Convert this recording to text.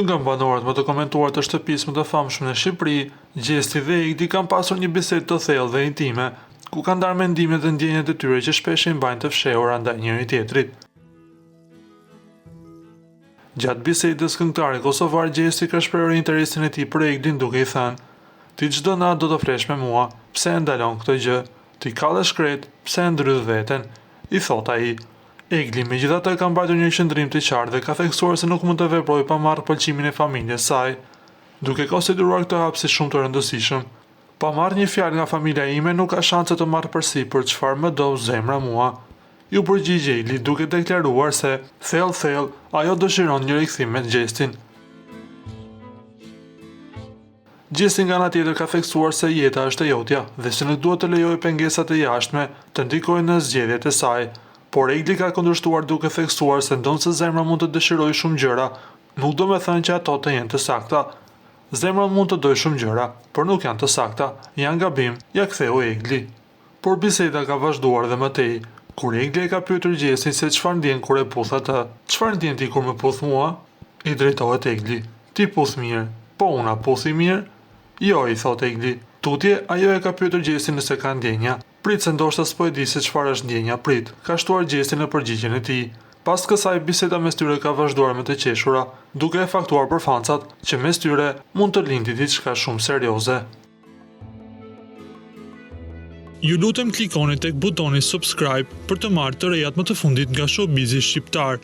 Nga banorët më të komentuar të shtëpisë më të famshme në Shqipëri, Gjesti dhe Egli kanë pasur një bisedë të thellë dhe intime, ku kanë ndarë mendimet dhe ndjenjat e tyre që shpesh i mbajnë të fshehura ndaj njëri tjetrit. Gjatë bisedës, këngëtari kosovar Gjesti ka shprehur interesin e tij për Eglin duke i thënë: "Ti çdo natë do të flesh me mua, pse e ndalon këtë gjë? Ti ka dhe shkret, pse e ndrydh veten?" I thot ai. Egli megjithatë ka mbajtur një qëndrim të qartë dhe ka theksuar se nuk mund të veprojë pa marrë pëlqimin e familjes saj, duke konsideruar këtë hap si shumë të rëndësishëm. "Pa marrë një fjalë nga familja ime nuk ka shanse të marrë përsipër çfarë më do zemra mua." Ju përgjigj Egli duke deklaruar se thellë ajo dëshiron një rikthim me Gjestin. Gjesti nga ana tjetër ka theksuar se jeta është e jotja dhe se nuk duhet të lejojë pengesat e jashtme të ndikojnë në zgjedhjet e saj. Por Egli ka kundërshtuar duke theksuar se ndonse zemra mund të dëshirojë shumë gjëra, nuk do me thënë që ato të jenë të sakta. Zemra mund të dojë shumë gjëra, por nuk janë të sakta, janë gabim, ja ktheu Egli. Por biseda ka vazhduar dhe më tej, kur Egli e ka pyetur Gjestin se çfarë ndjen kur e puth atë. "Çfarë ndjen ti kur më puth mua?" I drejtohet Egli. "Ti puth mirë, po una puthi mirë?" "Jo," i thot Egli. Tutje ajo e ka pyetur Gjestin nëse ka ndjenja. "Prit se ndoshta s'po e di se çfarë është ndjenja, prit," ka shtuar Gjesti në përgjigjen e tij. Pas kësaj biseda mes tyre ka vazhduar me të qeshura, duke e faktuar për fancat që mes tyre mund të lindi diçka shumë serioze. Ju lutem klikoni tek butoni subscribe për të marrë të rejat më të fundit nga showbizi shqiptar.